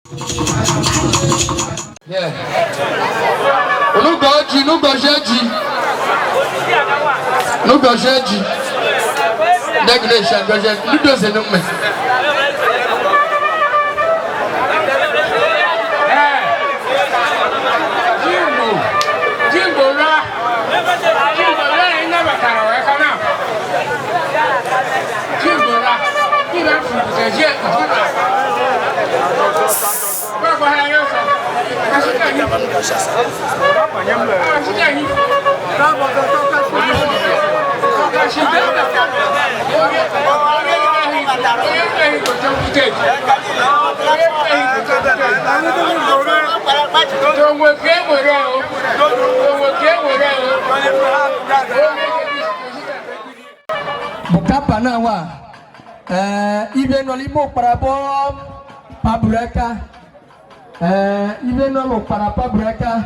Yeah. Onugoji, Nugojeji. Nugojeji. Negation, Gojeji. Nudoze nume. Bukapa na wa ibe no limo parabo pabreka ibe no lo para pabreka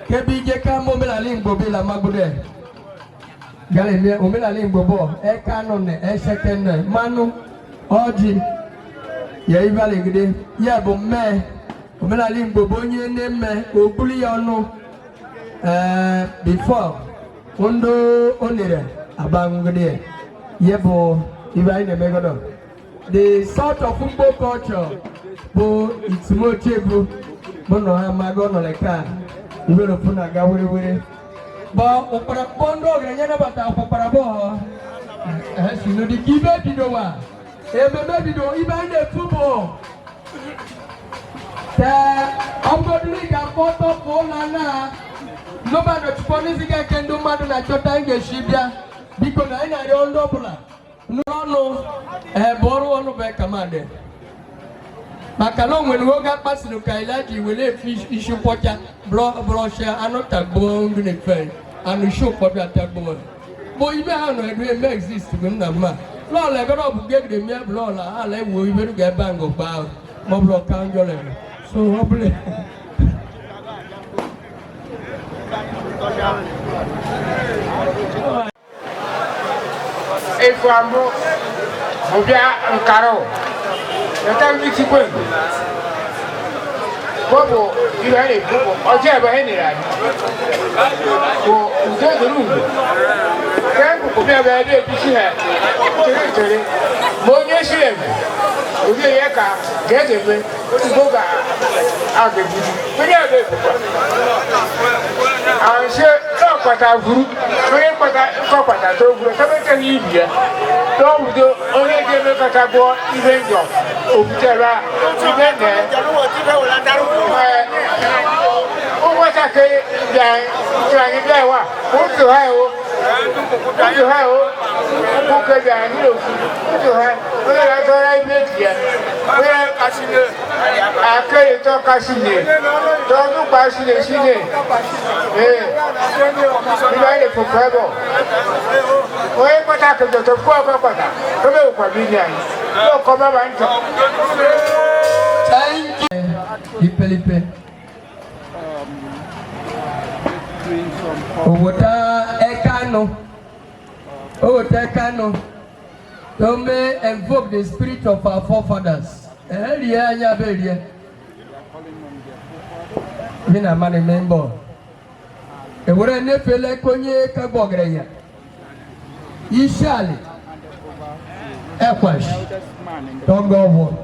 kebi je ka mo mela limbo be la magude gale me o mela limbo bo e kanu ne e sekene manu oji ye ibale gide ye bo me o mela limbo bo nye ne me ogbuli ya onu before ondo onire abangode yebo ibai ne megodo the sort of football culture bo itimo chebu bono ha magono leka ibero funa gawere bo opara bondo grenya bata opara bo sino di kibe didowa bebe dido ibai ne football ta ogodli ga photo pona na no ba no tponisi ga kendo madu na chota nge shibia biko na ina ri ondo bula no boru onu be kamande makalo nwenu oga pasinu kailaji wele fish issue pocha brosha anota bongu ne fe anu show pocha tagbo bo ibe ha no edu e exist na ma lo le go bu gegde mi blo la ala wo ibe du ga bango ba mo blo kan jo le so obule Efambo obia nkaro yata miti kwe bobo ile bobo oje ba henira ko ujo duru kan ko bia ba de bisi ha tere mo nye shire oje ye ka gege be o ga agbebu tori abe anse to pata guru tori pata to guru to be kan yibia to wudo onye je me kata go ibe njo obutera ibe ne o wata ke ya trani ga wa o to ha o o ha o o ke ya ni o to ha o la to ra ibe dia o ya kasine akere to kasine to du kasine sine ibe le fo febo o e pata ke to ko pata to be ko bi ni ai lo ko ba ba nto thank you lipe Owota Ekano to may invoke the spirit of our forefathers. Mina mani member. Ewure ne fele konye kabogreya. Ishali. Ekwash. Don't go over.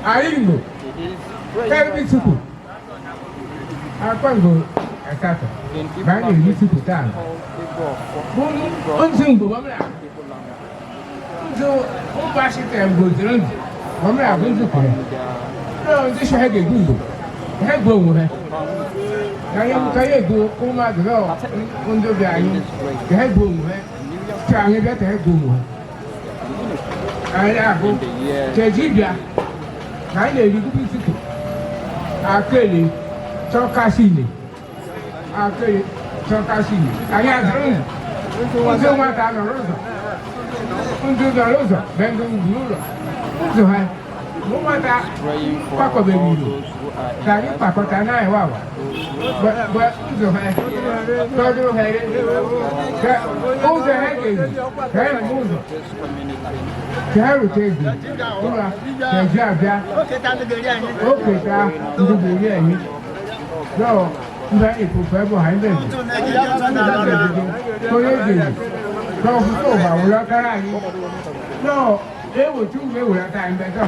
Aringo. Tell suku. Akwango akaka. Bani yisi kutana. Onzungu wamla. Onzo obashi tembo zirungu. Wamla bunzu kure. No, this hege gungo. Hege wo he. Kaye go kuma gro. Onzo bi ayin. Hege wo he. Change be hege wo. Aya go. Tejibia. Kaye li gubi siku. Akele Chokasini. Akele Chokasini. Aya zrun. Onzo mata no rozo. Onzo da rozo. Bengo ngulu. Onzo ha. Mumata, Paco Baby. Can you Paco Tanai Wawa? But who's the head? Who's the head? Carry Muzo. Carry Teddy. Okay, so, very preferable behind them. No, they were too many time better.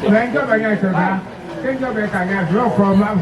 When you are going to think of it, I have no problem.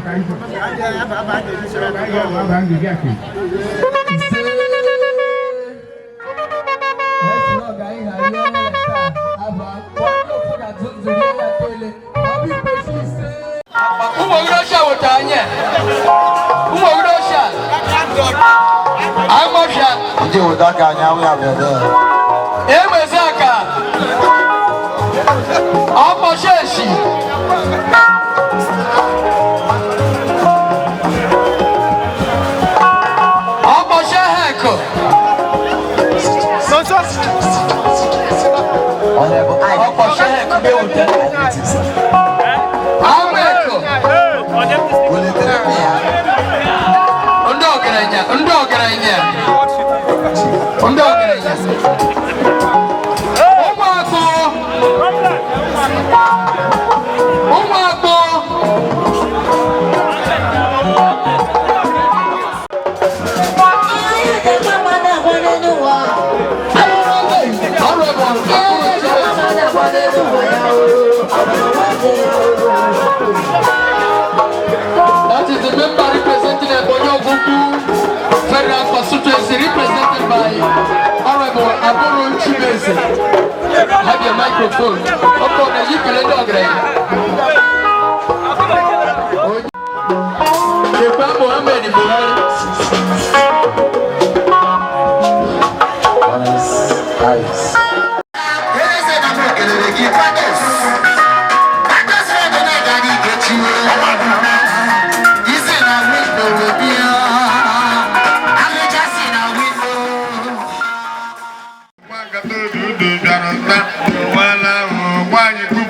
That is the member representing Ebonyo Gugu Federal Constituency, represented by Honorable Aboro Chibese. Have your microphone. Upon the Yipele Dogre. Kepa Mohammed Buhari. Why you